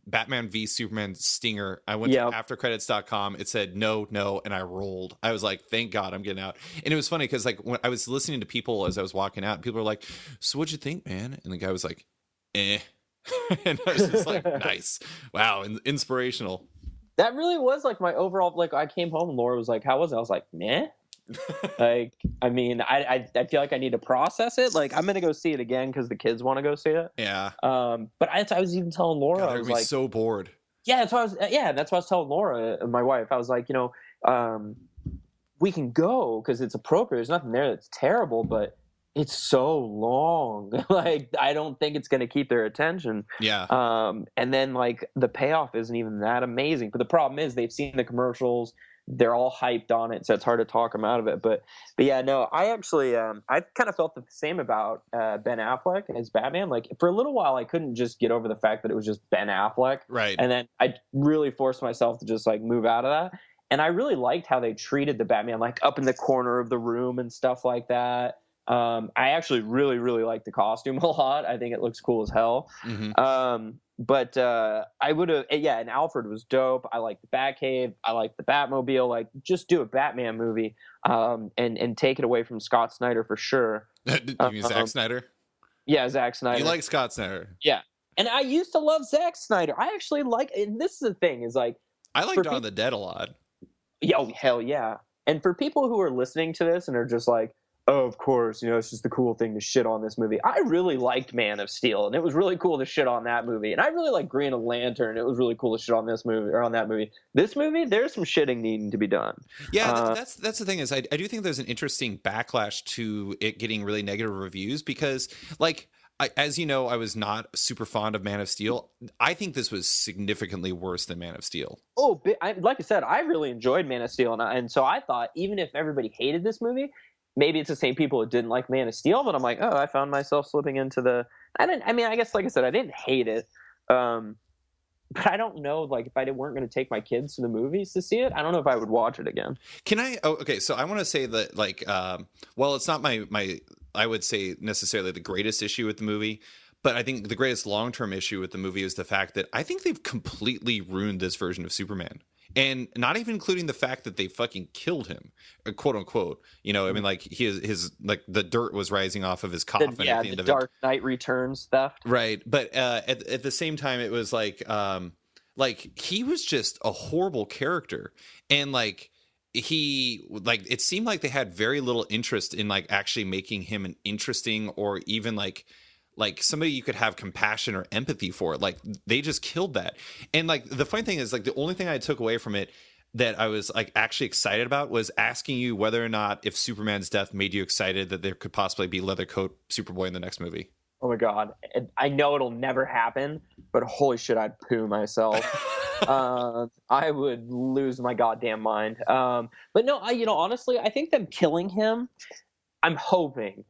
Speaker 1: Batman v Superman stinger. I went to aftercredits.com. It said no, and I rolled. I was like, thank God I'm getting out. And it was funny because like when I was listening to people as I was walking out, people were like, so what'd you think, man? And the guy was like, eh. And I was just like, nice. Wow, inspirational.
Speaker 2: That really was like my overall, like I came home and Laura was like, how was it? I was like, meh. Like, I mean, I feel like I need to process it. Like, I'm going to go see it again because the kids want to go see it.
Speaker 1: Yeah.
Speaker 2: But I was even telling Laura,
Speaker 1: God,
Speaker 2: I was
Speaker 1: like,
Speaker 2: like,
Speaker 1: so bored.
Speaker 2: Yeah, that's what I was telling Laura, my wife. I was like, we can go because it's appropriate. There's nothing there that's terrible, but it's so long. Like, I don't think it's going to keep their attention.
Speaker 1: Yeah.
Speaker 2: And then like the payoff isn't even that amazing. But the problem is they've seen the commercials. They're all hyped on it, so it's hard to talk them out of it. But yeah, no, I actually I kind of felt the same about Ben Affleck as Batman. Like for a little while, I couldn't just get over the fact that it was just Ben Affleck.
Speaker 1: Right.
Speaker 2: And then I really forced myself to just like move out of that. And I really liked how they treated the Batman, like up in the corner of the room and stuff like that. I actually really, really like the costume a lot. I think it looks cool as hell.
Speaker 1: Mm-hmm.
Speaker 2: But I would have, and Alfred was dope. I like the Batcave. I like the Batmobile. Like, just do a Batman movie, and take it away from Scott Snyder for sure.
Speaker 1: You mean Zack Snyder?
Speaker 2: Yeah, Zack Snyder.
Speaker 1: You like Scott Snyder?
Speaker 2: Yeah, and I used to love Zack Snyder. I actually like, and this is the thing is like,
Speaker 1: I like Dawn of the Dead a lot.
Speaker 2: Yeah, oh, hell yeah. And for people who are listening to this and are just like, oh, of course, it's just the cool thing to shit on this movie. I really liked Man of Steel, and it was really cool to shit on that movie. And I really like Green Lantern. It was really cool to shit on this movie or on that movie. This movie, there's some shitting needing to be done.
Speaker 1: Yeah, that's the thing is I do think there's an interesting backlash to it getting really negative reviews because, like, as you know, I was not super fond of Man of Steel. I think this was significantly worse than Man of Steel.
Speaker 2: Oh, like I said, I really enjoyed Man of Steel, and so I thought even if everybody hated this movie, maybe it's the same people who didn't like Man of Steel, but I'm like, oh, I found myself slipping into the. I guess, like I said, I didn't hate it, but I don't know. Like, if I weren't going to take my kids to the movies to see it, I don't know if I would watch it again.
Speaker 1: Can I? Oh, okay. So I want to say that, like, well, it's not my. I would say necessarily the greatest issue with the movie, but I think the greatest long-term issue with the movie is the fact that I think they've completely ruined this version of Superman. And not even including the fact that they fucking killed him, quote unquote. I mean, like his like the dirt was rising off of his coffin at the end of it.
Speaker 2: Dark Knight Returns theft.
Speaker 1: Right, but at the same time, it was like he was just a horrible character, and like it seemed like they had very little interest in like actually making him an interesting or even like somebody you could have compassion or empathy for. Like, they just killed that. And like the funny thing is, like, the only thing I took away from it that I was like actually excited about was asking you whether or not if Superman's death made you excited that there could possibly be Leathercoat Superboy in the next movie.
Speaker 2: Oh my God. I know it'll never happen, but holy shit, I'd poo myself. I would lose my goddamn mind. But no, honestly, I think them killing him, I'm hoping.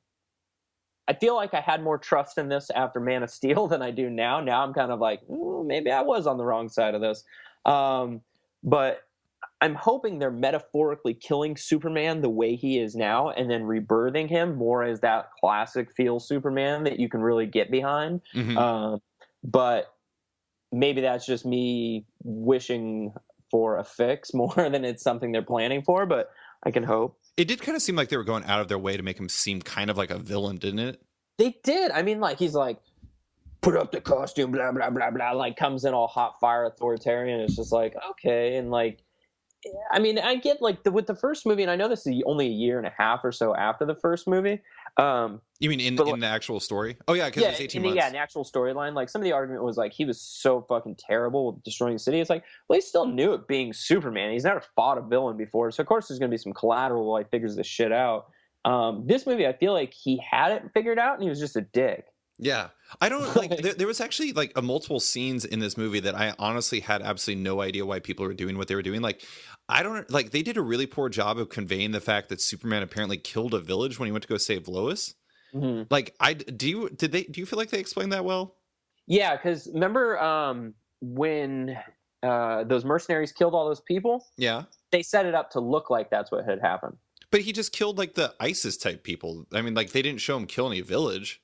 Speaker 2: I feel like I had more trust in this after Man of Steel than I do now. Now I'm kind of like, maybe I was on the wrong side of this. But I'm hoping they're metaphorically killing Superman the way he is now and then rebirthing him more as that classic feel Superman that you can really get behind. Mm-hmm. But maybe that's just me wishing for a fix more than it's something they're planning for, but I can hope.
Speaker 1: It did kind of seem like they were going out of their way to make him seem kind of like a villain, didn't it?
Speaker 2: They did. I mean, like, he's like, put up the costume, blah, blah, blah, blah, like comes in all hot fire authoritarian. It's just like, okay. And like, I mean, I get like with the first movie, and I know this is only a year and a half or so after the first movie.
Speaker 1: You mean in the actual story? Oh yeah, because it's 18 months.
Speaker 2: Yeah, in the actual storyline, like some of the argument was like he was so fucking terrible with destroying the city. It's like, well, he still knew it being Superman. He's never fought a villain before, so of course there's gonna be some collateral while he figures this shit out. This movie, I feel like he had it figured out, and he was just a dick.
Speaker 1: Yeah, I don't like. There was actually like multiple scenes in this movie that I honestly had absolutely no idea why people were doing what they were doing. Like, I don't like. They did a really poor job of conveying the fact that Superman apparently killed a village when he went to go save Lois. Mm-hmm. Like, do you feel like they explained that well?
Speaker 2: Yeah, because remember when those mercenaries killed all those people?
Speaker 1: Yeah,
Speaker 2: they set it up to look like that's what had happened.
Speaker 1: But he just killed like the ISIS type people. I mean, like they didn't show him kill any village.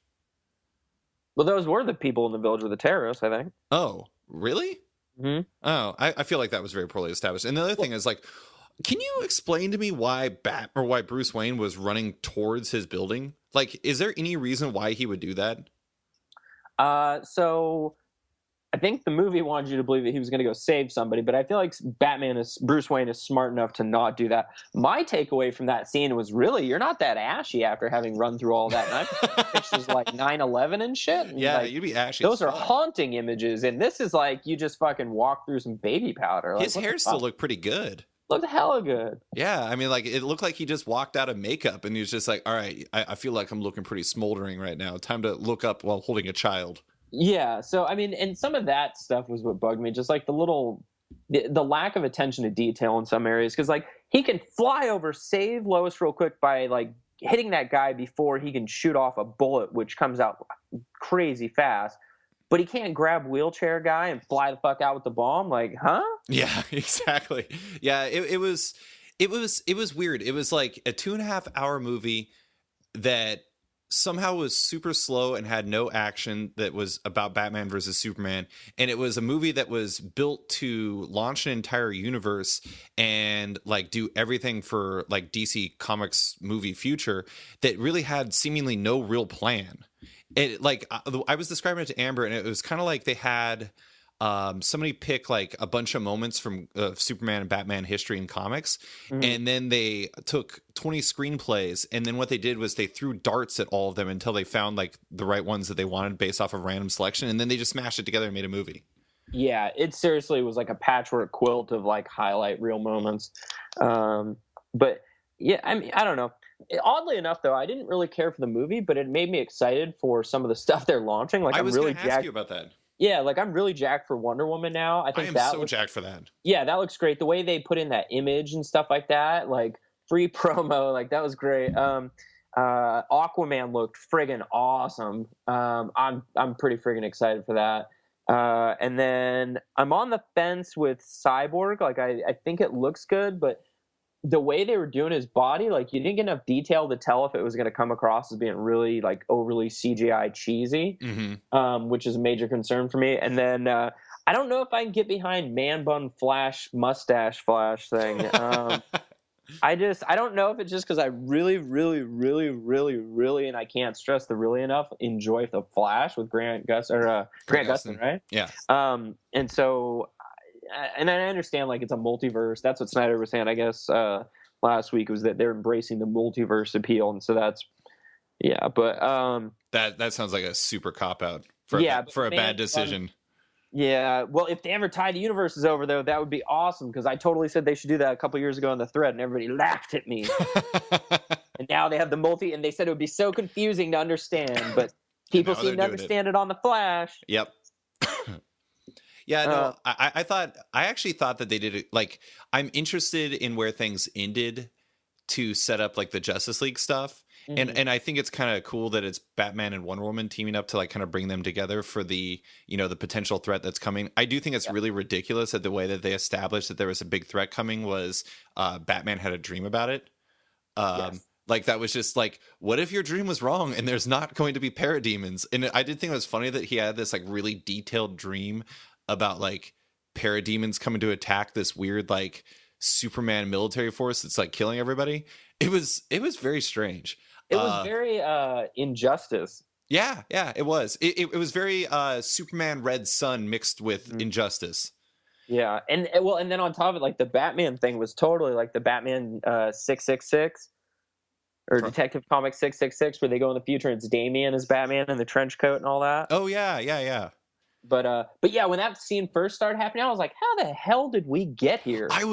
Speaker 2: Well, those were the people in the village with the terrorists, I think.
Speaker 1: Oh, really?
Speaker 2: Mm-hmm.
Speaker 1: Oh, I feel like that was very poorly established. And the other thing is, like, can you explain to me why Bruce Wayne was running towards his building? Like, is there any reason why he would do that?
Speaker 2: So I think the movie wanted you to believe that he was going to go save somebody, but I feel like Bruce Wayne is smart enough to not do that. My takeaway from that scene was really, you're not that ashy after having run through all that. And I pictures like 9/11 and shit. And
Speaker 1: yeah,
Speaker 2: like,
Speaker 1: you'd be ashy.
Speaker 2: Those are haunting images, and this is like you just fucking walk through some baby powder. Like,
Speaker 1: his hair still looked pretty good.
Speaker 2: Looked hella good.
Speaker 1: Yeah, I mean, like it looked like he just walked out of makeup, and he was just like, "All right, I feel like I'm looking pretty smoldering right now. Time to look up while holding a child."
Speaker 2: Yeah, so I mean, and some of that stuff was what bugged me, just like the lack of attention to detail in some areas, because like he can fly over, save Lois real quick by like hitting that guy before he can shoot off a bullet, which comes out crazy fast, but he can't grab wheelchair guy and fly the fuck out with the bomb. Like, huh?
Speaker 1: Yeah, exactly. Yeah, it was weird. It was like a 2.5 hour movie that somehow was super slow and had no action, that was about Batman versus Superman, and it was a movie that was built to launch an entire universe and like do everything for like DC Comics movie future that really had seemingly no real plan. It like I was describing it to Amber, and it was kind of like they had somebody pick like a bunch of moments from Superman and Batman history and comics, and then they took 20 screenplays, and then what they did was they threw darts at all of them until they found like the right ones that they wanted based off of random selection, and then they just smashed it together and made a movie.
Speaker 2: Yeah, it seriously was like a patchwork quilt of like highlight reel moments. But yeah, I mean, I don't know. Oddly enough, though, I didn't really care for the movie, but it made me excited for some of the stuff they're launching. Like,
Speaker 1: I was really going to ask you about that.
Speaker 2: Yeah, like I'm really jacked for Wonder Woman now. I am
Speaker 1: so jacked for that.
Speaker 2: Yeah, that looks great. The way they put in that image and stuff like that, like free promo, like that was great. Aquaman looked friggin' awesome. I'm pretty friggin' excited for that. And then I'm on the fence with Cyborg. Like I think it looks good, but the way they were doing his body, like you didn't get enough detail to tell if it was going to come across as being really like overly CGI cheesy, which is a major concern for me. And then I don't know if I can get behind man bun Flash mustache Flash thing. I don't know if it's just because I really, and I can't stress the really enough, enjoy the Flash with Grant Gustin, right?
Speaker 1: Yeah.
Speaker 2: And so. And I understand, like, it's a multiverse. That's what Snyder was saying, I guess, last week, was that they're embracing the multiverse appeal. And so that's, yeah. But
Speaker 1: that sounds like a super cop-out for a bad decision.
Speaker 2: Yeah. Well, if they ever tie the universes over, though, that would be awesome, because I totally said they should do that a couple years ago on the thread, and everybody laughed at me. And now they have the and they said it would be so confusing to understand, but people seem to understand it on the Flash.
Speaker 1: Yep. Yeah, no, I actually thought that they did it. Like, I'm interested in where things ended to set up like the Justice League stuff. And I think it's kind of cool that it's Batman and Wonder Woman teaming up to like kind of bring them together for the, the potential threat that's coming. I do think it's really ridiculous that the way that they established that there was a big threat coming was Batman had a dream about it. Like, that was just like, what if your dream was wrong and there's not going to be parademons? And I did think it was funny that he had this like really detailed dream about like parademons coming to attack this weird like Superman military force that's like killing everybody. It was very strange.
Speaker 2: It was very Injustice.
Speaker 1: Yeah, it was. It was very Superman Red Sun mixed with Injustice.
Speaker 2: Yeah, and then on top of it, like the Batman thing was totally like the Batman 666 or Detective Comics 666, where they go in the future and it's Damian as Batman in the trench coat and all that.
Speaker 1: Oh yeah.
Speaker 2: But yeah, when that scene first started happening, I was like, how the hell did we get here?
Speaker 1: I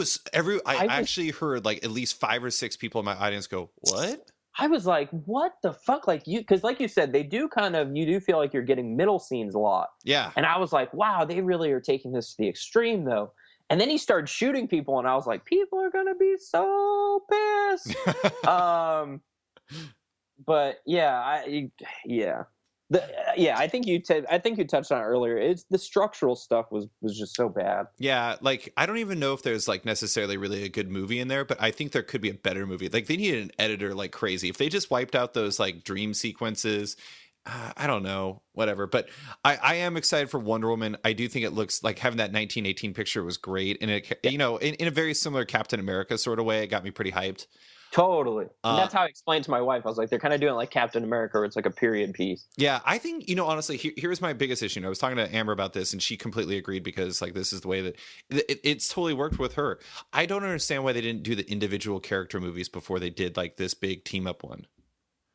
Speaker 1: actually heard like at least 5 or 6 people in my audience go, "What?"
Speaker 2: I was like, what the fuck? Like because like you said, you do feel like you're getting middle scenes a lot.
Speaker 1: Yeah.
Speaker 2: And I was like, wow, they really are taking this to the extreme though. And then he started shooting people and I was like, people are going to be so pissed. But yeah, I think you touched on it earlier. It's the structural stuff was just so bad.
Speaker 1: Yeah, like I don't even know if there's like necessarily really a good movie in there, but I think there could be a better movie. Like they needed an editor like crazy. If they just wiped out those like dream sequences, I don't know, whatever. But I am excited for Wonder Woman. I do think it looks like having that 1918 picture was great, and it in a very similar Captain America sort of way, it got me pretty hyped.
Speaker 2: Totally. And that's how I explained to my wife. I was like, they're kind of doing like Captain America, where it's like a period piece.
Speaker 1: Yeah, I think, honestly, here's my biggest issue. And I was talking to Amber about this, and she completely agreed because like this is the way that it's totally worked with her. I don't understand why they didn't do the individual character movies before they did like this big team up one.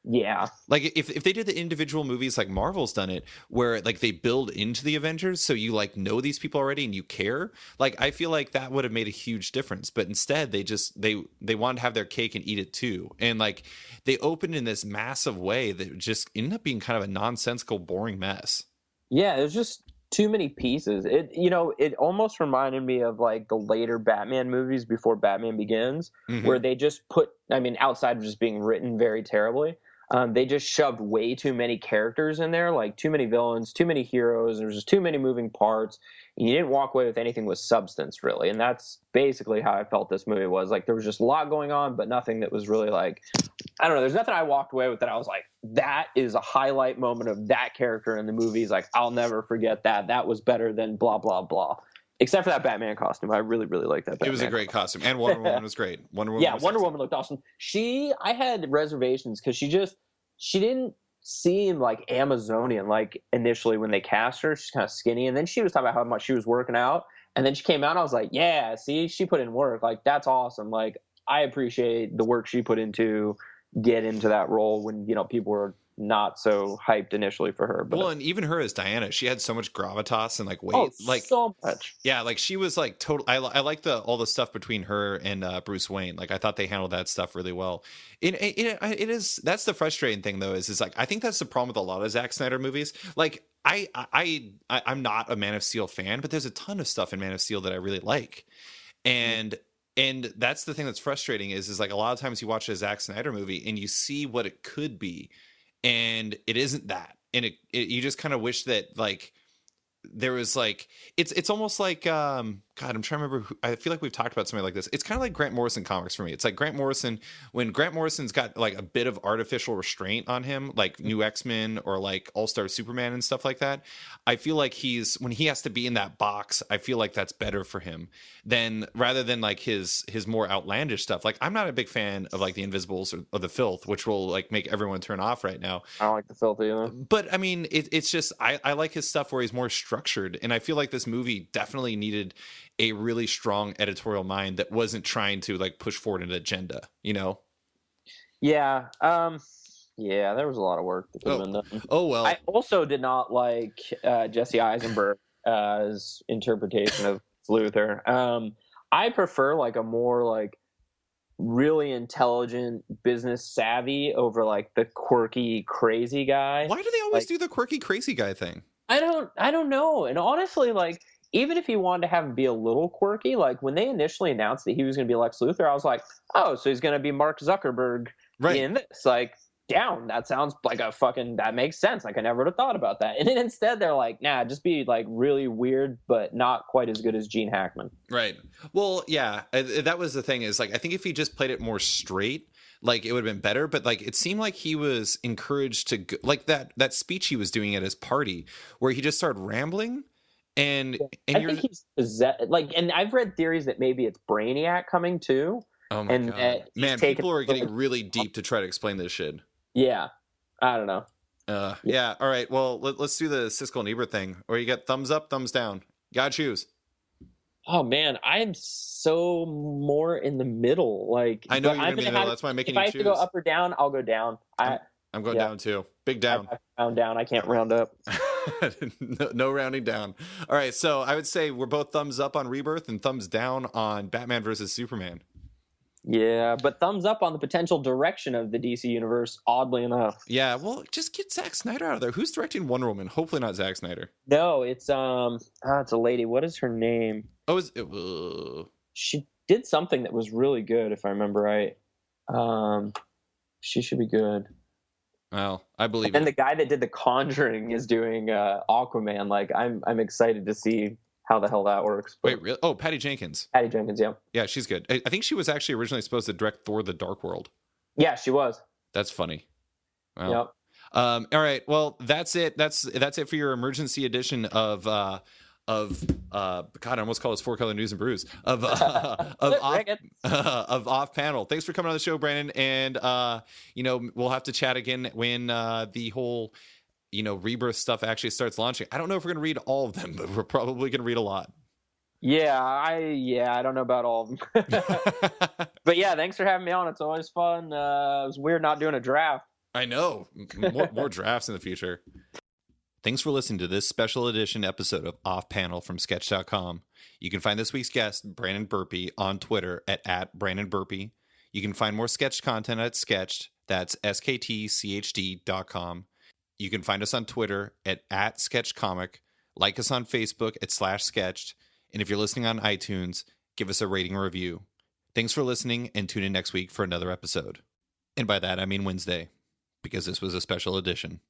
Speaker 2: Yeah.
Speaker 1: Like if they did the individual movies like Marvel's done it, where like they build into the Avengers, so you like know these people already and you care, like I feel like that would have made a huge difference. But instead they just they wanted to have their cake and eat it too, and like they opened in this massive way that just ended up being kind of a nonsensical, boring mess.
Speaker 2: Yeah, there's just too many pieces. It almost reminded me of like the later Batman movies before Batman Begins, where they just outside of just being written very terribly, they just shoved way too many characters in there, like too many villains, too many heroes. There's just too many moving parts. And you didn't walk away with anything with substance, really. And that's basically how I felt this movie was. Like there was just a lot going on, but nothing that was really like, I don't know. There's nothing I walked away with that I was like, that is a highlight moment of that character in the movies. Like I'll never forget that. That was better than blah, blah, blah. Except for that Batman costume. I really, really like that Batman.
Speaker 1: It was a great costume. And Wonder Woman was great. Wonder Woman
Speaker 2: looked awesome. I had reservations because she didn't seem like Amazonian like initially when they cast her. She's kind of skinny. And then she was talking about how much she was working out. And then she came out and I was like, yeah, see, she put in work. Like, that's awesome. Like, I appreciate the work she put into get into that role when, people were not so hyped initially for her. But
Speaker 1: and even her as Diana, she had so much gravitas and like weight,
Speaker 2: so much.
Speaker 1: Yeah, like she was like total. I like all the stuff between her and Bruce Wayne. Like I thought they handled that stuff really well. It is that's the frustrating thing though is like I think that's the problem with a lot of Zack Snyder movies. Like I'm not a Man of Steel fan, but there's a ton of stuff in Man of Steel that I really like, and that's the thing that's frustrating is like a lot of times you watch a Zack Snyder movie and you see what it could be. And it isn't that, and you just kind of wish that like there was like it's almost like God, I'm trying to remember I feel like we've talked about something like this. It's kind of like Grant Morrison comics for me. It's like Grant Morrison, when Grant Morrison's got like a bit of artificial restraint on him, like New X-Men or like All-Star Superman and stuff like that. I feel like when he has to be in that box, I feel like that's better for him rather than like his more outlandish stuff. Like I'm not a big fan of like the Invisibles or the Filth, which will like make everyone turn off right now.
Speaker 2: I don't like the Filth either.
Speaker 1: But I mean, it's just I like his stuff where he's more structured, and I feel like this movie definitely needed a really strong editorial mind that wasn't trying to like push forward an agenda,
Speaker 2: Yeah. Yeah, there was a lot of work that could have been done.
Speaker 1: Oh, well.
Speaker 2: I also did not like Jesse Eisenberg's interpretation of Luthor. I prefer like a more like really intelligent, business savvy over like the quirky, crazy guy.
Speaker 1: Why do they always do the quirky, crazy guy thing?
Speaker 2: I don't know. And honestly, like, even if he wanted to have him be a little quirky, like when they initially announced that he was going to be Lex Luthor, I was like, oh, so he's going to be Mark Zuckerberg in this. Like, down. That sounds like that makes sense. Like, I never would have thought about that. And then instead they're like, nah, just be like really weird, but not quite as good as Gene Hackman.
Speaker 1: Right. Well, yeah, that was the thing is like, I think if he just played it more straight, like it would have been better, but like it seemed like he was encouraged to go, like that speech he was doing at his party where he just started rambling. And
Speaker 2: I
Speaker 1: you're
Speaker 2: think he's possessed. Like, and I've read theories that maybe it's Brainiac coming too.
Speaker 1: oh my
Speaker 2: And
Speaker 1: god,
Speaker 2: he's
Speaker 1: man,
Speaker 2: taken
Speaker 1: people are getting
Speaker 2: like,
Speaker 1: really deep to try to explain this shit.
Speaker 2: yeah, I don't know.
Speaker 1: Yeah. All right. Well, let's do the Siskel and Ebert thing, or you get thumbs up, thumbs down. Gotta choose.
Speaker 2: Oh man, I'm so more in the middle. Like,
Speaker 1: I know
Speaker 2: but
Speaker 1: you're in the middle. That's why I'm making
Speaker 2: if
Speaker 1: you
Speaker 2: I have
Speaker 1: choose.
Speaker 2: to go up or down, I'll go down.
Speaker 1: I'm going down too. Big down.
Speaker 2: I round down. I can't round up.
Speaker 1: No rounding down. All right. So I would say we're both thumbs up on Rebirth and thumbs down on Batman versus Superman.
Speaker 2: Yeah, but thumbs up on the potential direction of the DC universe. Oddly enough.
Speaker 1: Yeah. Well, just get Zack Snyder out of there. Who's directing Wonder Woman? Hopefully not Zack Snyder.
Speaker 2: No, it's it's a lady. What is her name?
Speaker 1: Oh, is it?
Speaker 2: She did something that was really good, if I remember right. She should be good.
Speaker 1: Well, I believe
Speaker 2: And
Speaker 1: it.
Speaker 2: the guy that did The Conjuring is doing Aquaman. Like, I'm excited to see how the hell that works.
Speaker 1: Wait, really? Oh, Patty Jenkins.
Speaker 2: Patty Jenkins, yeah.
Speaker 1: Yeah, she's good. I think she was actually originally supposed to direct Thor: The Dark World.
Speaker 2: Yeah, she was.
Speaker 1: That's funny. Wow.
Speaker 2: Yep.
Speaker 1: All right. Well, that's it. That's it for your emergency edition of God, I almost call this Four Color News and Brews of off panel. Thanks for coming on the show, Brandon. And we'll have to chat again when the whole Rebirth stuff actually starts launching. I don't know if we're gonna read all of them, but we're probably gonna read a lot.
Speaker 2: Yeah, I don't know about all of them. But yeah, thanks for having me on. It's always fun. It was weird not doing a draft.
Speaker 1: I know. More drafts in the future. Thanks for listening to this special edition episode of Off Panel from Sketch.com. You can find this week's guest, Brandon Burpee, on Twitter at Brandon Burpee. You can find more Sketch content at Sketched. That's SKTCHD.com. You can find us on Twitter at SketchComic. Like us on Facebook at /Sketched. And if you're listening on iTunes, give us a rating and review. Thanks for listening, and tune in next week for another episode. And by that, I mean Wednesday, because this was a special edition.